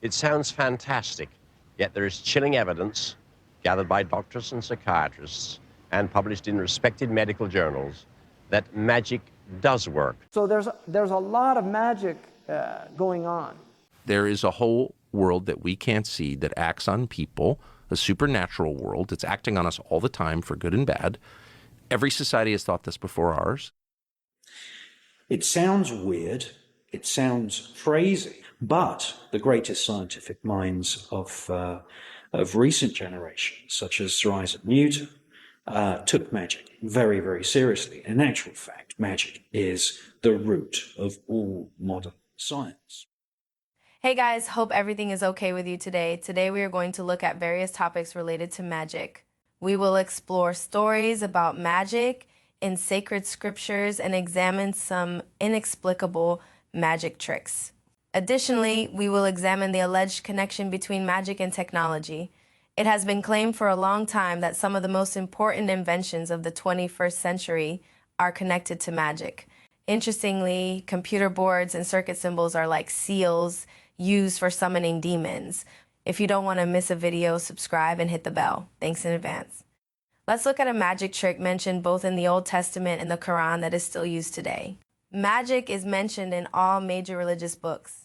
It sounds fantastic, yet there is chilling evidence gathered by doctors and psychiatrists and published in respected medical journals that magic does work. So there's a lot of magic going on. There is a whole world that we can't see that acts on people, a supernatural world. It's acting on us all the time for good and bad. Every society has thought this before ours. It sounds weird, it sounds crazy, but the greatest scientific minds of recent generations, such as Sir Isaac Newton, took magic very, very seriously. In actual fact, magic is the root of all modern science. Hey guys, hope everything is okay with you today. Today we are going to look at various topics related to magic. We will explore stories about magic in sacred scriptures and examine some inexplicable magic tricks. Additionally, we will examine the alleged connection between magic and technology. It has been claimed for a long time that some of the most important inventions of the 21st century are connected to magic. Interestingly, computer boards and circuit symbols are like seals used for summoning demons. If you don't want to miss a video, subscribe and hit the bell. Thanks in advance. Let's look at a magic trick mentioned both in the Old Testament and the Quran that is still used today. Magic is mentioned in all major religious books.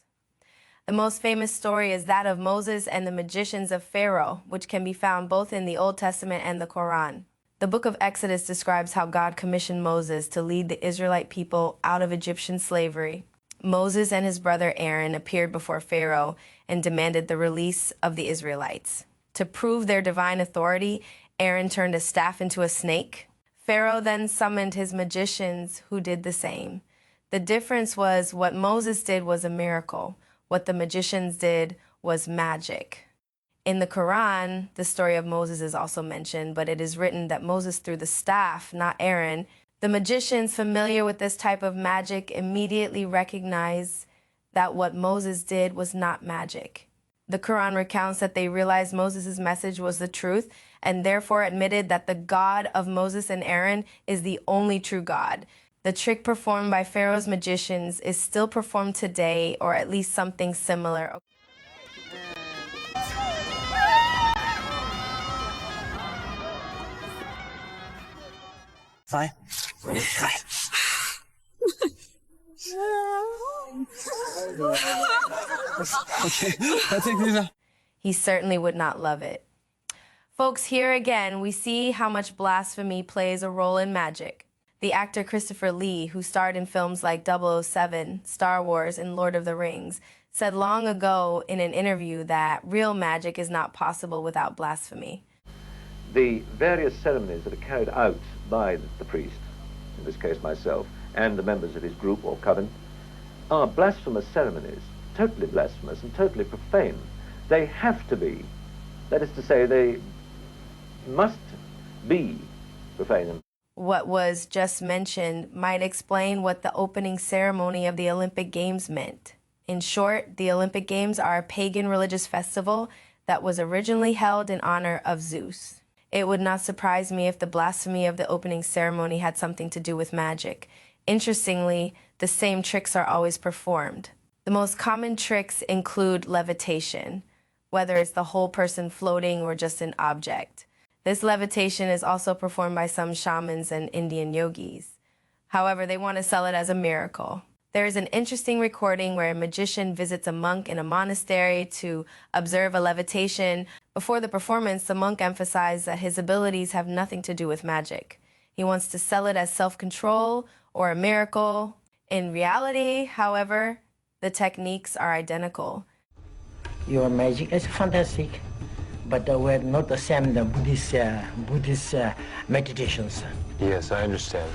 The most famous story is that of Moses and the magicians of Pharaoh, which can be found both in the Old Testament and the Quran. The book of Exodus describes how God commissioned Moses to lead the Israelite people out of Egyptian slavery. Moses and his brother Aaron appeared before Pharaoh and demanded the release of the Israelites. To prove their divine authority, Aaron turned a staff into a snake. Pharaoh then summoned his magicians, who did the same. The difference was what Moses did was a miracle. What the magicians did was magic. In the Quran, the story of Moses is also mentioned, but it is written that Moses threw the staff, not Aaron. The magicians familiar with this type of magic immediately recognized that what Moses did was not magic. The Quran recounts that they realized Moses' message was the truth and therefore admitted that the God of Moses and Aaron is the only true God. The trick performed by Pharaoh's magicians is still performed today, or at least something similar. Hi. Okay, I'll take these out. He certainly would not love it. Folks, here again, we see how much blasphemy plays a role in magic. The actor Christopher Lee, who starred in films like 007, Star Wars, and Lord of the Rings, said long ago in an interview that real magic is not possible without blasphemy. The various ceremonies that are carried out by the priest, in this case myself, and the members of his group or coven, are blasphemous ceremonies, totally blasphemous and totally profane. They have to be. That is to say, they must be profane. What was just mentioned might explain what the opening ceremony of the Olympic Games meant. In short, the Olympic Games are a pagan religious festival that was originally held in honor of Zeus. It would not surprise me if the blasphemy of the opening ceremony had something to do with magic. Interestingly, the same tricks are always performed. The most common tricks include levitation, whether it's the whole person floating or just an object. This levitation is also performed by some shamans and Indian yogis. However, they want to sell it as a miracle. There is an interesting recording where a magician visits a monk in a monastery to observe a levitation. Before the performance, the monk emphasized that his abilities have nothing to do with magic. He wants to sell it as self-control or a miracle. In reality, however, the techniques are identical. Your magic is fantastic, but we're not the same the Buddhist meditations. Yes, I understand.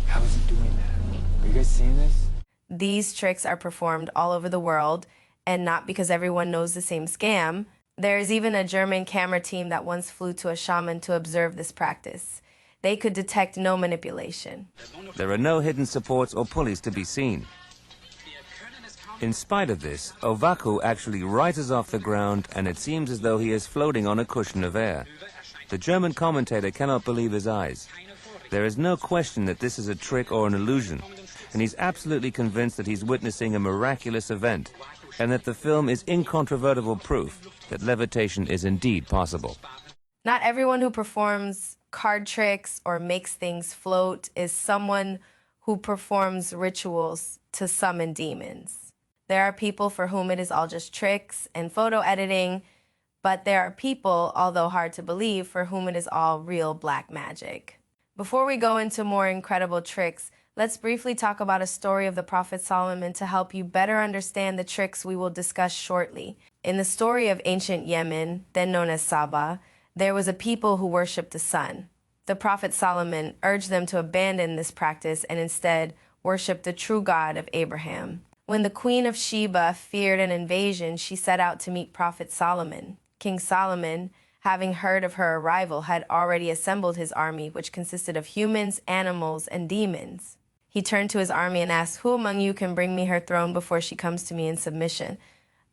How is he doing that? Are you guys seeing this? These tricks are performed all over the world, and not because everyone knows the same scam. There is even a German camera team that once flew to a shaman to observe this practice. They could detect no manipulation. There are no hidden supports or pulleys to be seen. In spite of this, Ovaku actually rises off the ground, and it seems as though he is floating on a cushion of air. The German commentator cannot believe his eyes. There is no question that this is a trick or an illusion, and he's absolutely convinced that he's witnessing a miraculous event, and that the film is incontrovertible proof that levitation is indeed possible. Not everyone who performs card tricks or makes things float is someone who performs rituals to summon demons. There are people for whom it is all just tricks and photo editing, but there are people, although hard to believe, for whom it is all real black magic. Before we go into more incredible tricks, let's briefly talk about a story of the Prophet Solomon to help you better understand the tricks we will discuss shortly. In the story of ancient Yemen, then known as Saba, there was a people who worshipped the sun. The Prophet Solomon urged them to abandon this practice and instead worship the true God of Abraham. When the Queen of Sheba feared an invasion, she set out to meet Prophet Solomon. King Solomon, having heard of her arrival, had already assembled his army, which consisted of humans, animals, and demons. He turned to his army and asked, "Who among you can bring me her throne before she comes to me in submission?"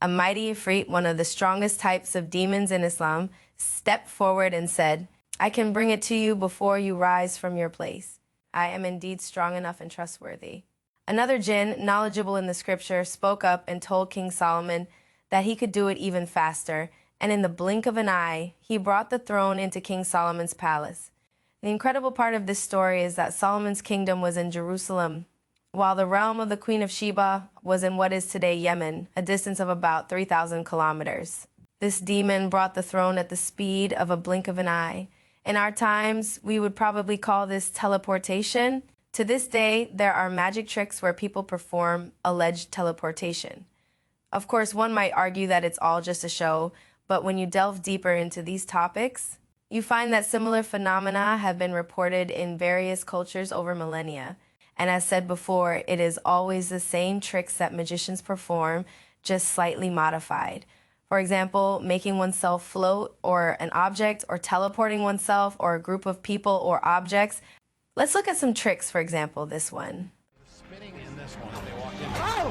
A mighty Ifrit, one of the strongest types of demons in Islam, stepped forward and said, "I can bring it to you before you rise from your place. I am indeed strong enough and trustworthy." Another jinn, knowledgeable in the scripture, spoke up and told King Solomon that he could do it even faster, and in the blink of an eye, he brought the throne into King Solomon's palace. The incredible part of this story is that Solomon's kingdom was in Jerusalem, while the realm of the Queen of Sheba was in what is today Yemen, a distance of about 3,000 kilometers. This demon brought the throne at the speed of a blink of an eye. In our times, we would probably call this teleportation. To this day, there are magic tricks where people perform alleged teleportation. Of course, one might argue that it's all just a show, but when you delve deeper into these topics, you find that similar phenomena have been reported in various cultures over millennia. And as said before, it is always the same tricks that magicians perform, just slightly modified. For example, making oneself float or an object, or teleporting oneself or a group of people or objects. Let's look at some tricks, for example, this one. Spinning in this one when they walk in. Oh!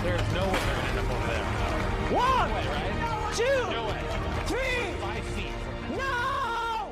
There's no way they're going to end up over there. One! No way, right? Two! No way. 3! 5 feet. No!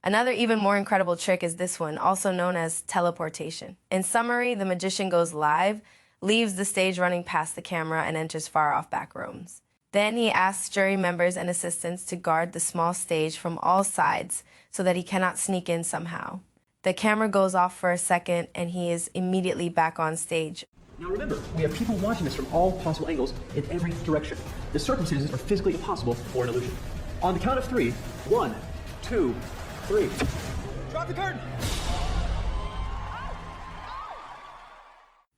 Another even more incredible trick is this one, also known as teleportation. In summary, the magician goes live, leaves the stage running past the camera, and enters far-off back rooms. Then he asks jury members and assistants to guard the small stage from all sides so that he cannot sneak in somehow. The camera goes off for a second, and he is immediately back on stage. Now remember, we have people watching this from all possible angles in every direction. The circumstances are physically impossible for an illusion. On the count of 3, 1, 2, 3. Drop the curtain!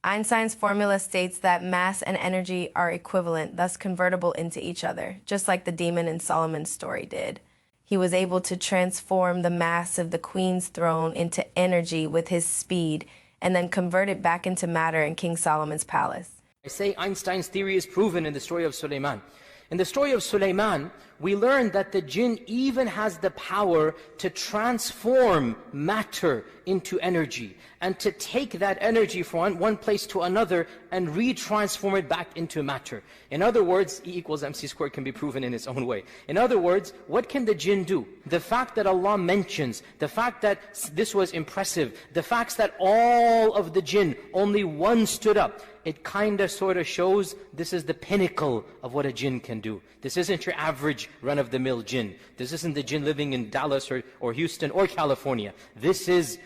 Einstein's formula states that mass and energy are equivalent, thus convertible into each other, just like the demon in Solomon's story did. He was able to transform the mass of the queen's throne into energy with his speed, and then convert it back into matter in King Solomon's palace. I say Einstein's theory is proven in the story of Suleiman. In the story of Suleiman, we learn that the jinn even has the power to transform matter into energy, and to take that energy from one place to another and retransform it back into matter. In other words, E equals MC squared can be proven in its own way. In other words, what can the jinn do? The fact that Allah mentions, the fact that this was impressive, the fact that all of the jinn, only one stood up, it kind of sort of shows this is the pinnacle of what a jinn can do. This isn't your average run-of-the-mill jinn. This isn't the jinn living in Dallas or Houston or California. This is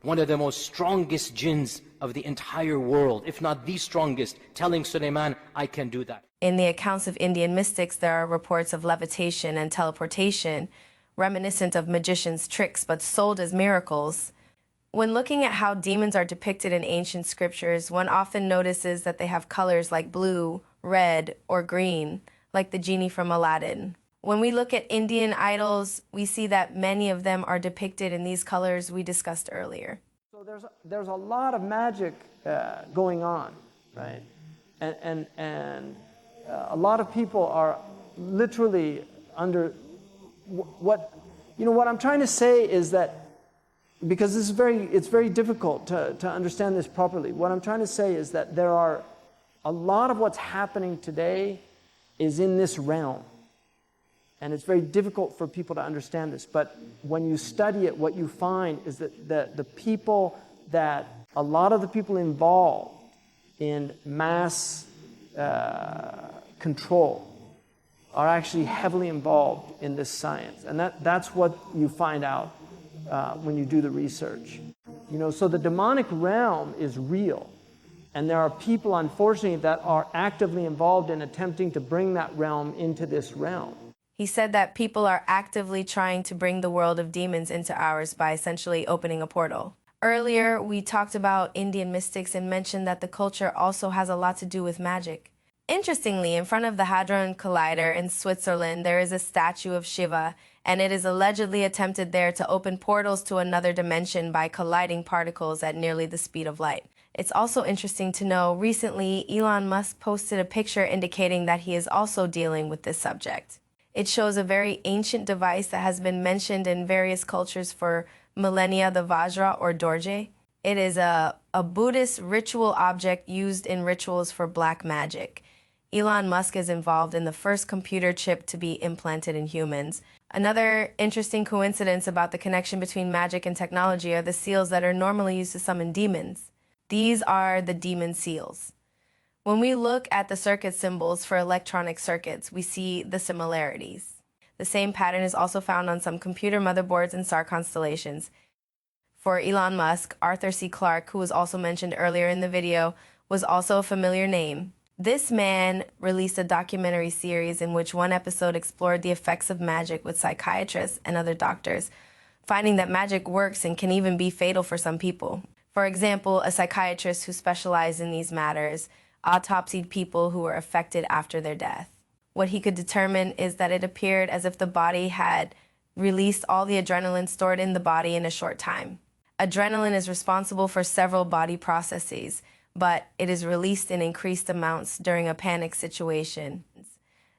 one of the most strongest jinns of the entire world, if not the strongest, telling Suleiman, I can do that. In the accounts of Indian mystics, there are reports of levitation and teleportation, reminiscent of magicians' tricks, but sold as miracles. When looking at how demons are depicted in ancient scriptures, one often notices that they have colors like blue, red, or green, like the genie from Aladdin. When we look at Indian idols, we see that many of them are depicted in these colors we discussed earlier. So there's a lot of magic going on, right? And a lot of people are literally under what I'm trying to say is that, because it's very difficult to understand this properly. What I'm trying to say is that there are a lot of what's happening today is in this realm. And it's very difficult for people to understand this. But when you study it, what you find is that a lot of the people involved in mass control are actually heavily involved in this science. And that's what you find out when you do the research. So the demonic realm is real. And there are people, unfortunately, that are actively involved in attempting to bring that realm into this realm. He said that people are actively trying to bring the world of demons into ours by essentially opening a portal. Earlier, we talked about Indian mystics and mentioned that the culture also has a lot to do with magic. Interestingly, in front of the Hadron Collider in Switzerland, there is a statue of Shiva, and it is allegedly attempted there to open portals to another dimension by colliding particles at nearly the speed of light. It's also interesting to know, recently, Elon Musk posted a picture indicating that he is also dealing with this subject. It shows a very ancient device that has been mentioned in various cultures for millennia, the Vajra or Dorje. It is a Buddhist ritual object used in rituals for black magic. Elon Musk is involved in the first computer chip to be implanted in humans. Another interesting coincidence about the connection between magic and technology are the seals that are normally used to summon demons. These are the demon seals. When we look at the circuit symbols for electronic circuits, we see the similarities. The same pattern is also found on some computer motherboards and star constellations. For Elon Musk, Arthur C. Clarke, who was also mentioned earlier in the video, was also a familiar name. This man released a documentary series in which one episode explored the effects of magic with psychiatrists and other doctors, finding that magic works and can even be fatal for some people. For example, a psychiatrist who specialized in these matters autopsied people who were affected after their death. What he could determine is that it appeared as if the body had released all the adrenaline stored in the body in a short time. Adrenaline is responsible for several body processes, but it is released in increased amounts during a panic situation.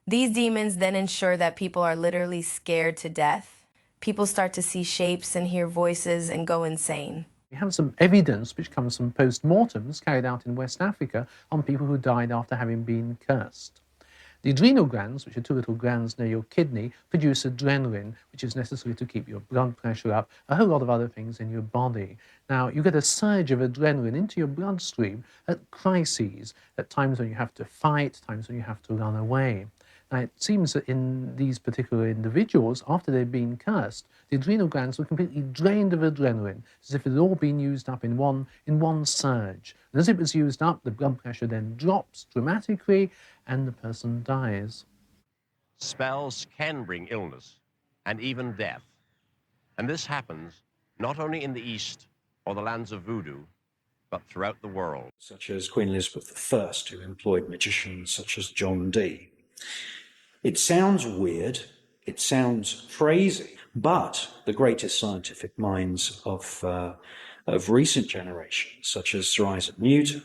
These demons then ensure that people are literally scared to death. People start to see shapes and hear voices and go insane. We have some evidence which comes from post-mortems carried out in West Africa on people who died after having been cursed. The adrenal glands, which are two little glands near your kidney, produce adrenaline, which is necessary to keep your blood pressure up, a whole lot of other things in your body. Now, you get a surge of adrenaline into your bloodstream at crises, at times when you have to fight, times when you have to run away. Now, it seems that in these particular individuals, after they've been cursed, the adrenal glands were completely drained of adrenaline, as if it had all been used up in one surge. And as it was used up, the blood pressure then drops dramatically, and the person dies. Spells can bring illness and even death. And this happens not only in the East or the lands of voodoo, but throughout the world. Such as Queen Elizabeth I, who employed magicians such as John Dee. It sounds weird, it sounds crazy, but the greatest scientific minds of recent generations, such as Sir Isaac Newton,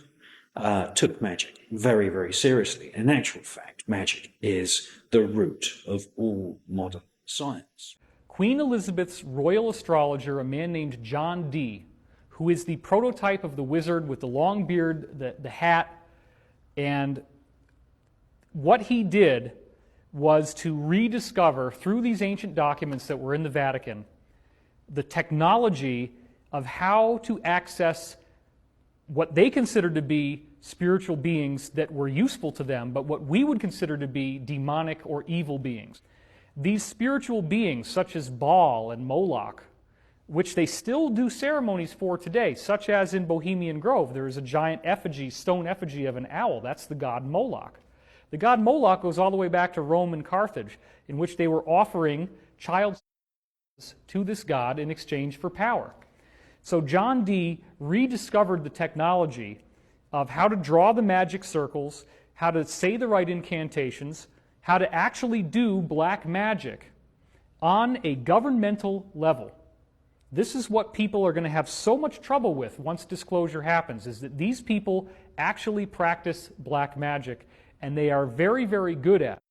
took magic very, very seriously. In actual fact, magic is the root of all modern science. Queen Elizabeth's royal astrologer, a man named John Dee, who is the prototype of the wizard with the long beard, the hat, and what he did was to rediscover, through these ancient documents that were in the Vatican, the technology of how to access what they considered to be spiritual beings that were useful to them, but what we would consider to be demonic or evil beings. These spiritual beings, such as Baal and Moloch, which they still do ceremonies for today, such as in Bohemian Grove, there is a giant effigy, stone effigy of an owl. That's the god Moloch. The god Moloch goes all the way back to Rome and Carthage, in which they were offering child to this god in exchange for power. So John Dee rediscovered the technology of how to draw the magic circles, how to say the right incantations, how to actually do black magic on a governmental level. This is what people are going to have so much trouble with once disclosure happens, is that these people actually practice black magic, and they are very, very good at it.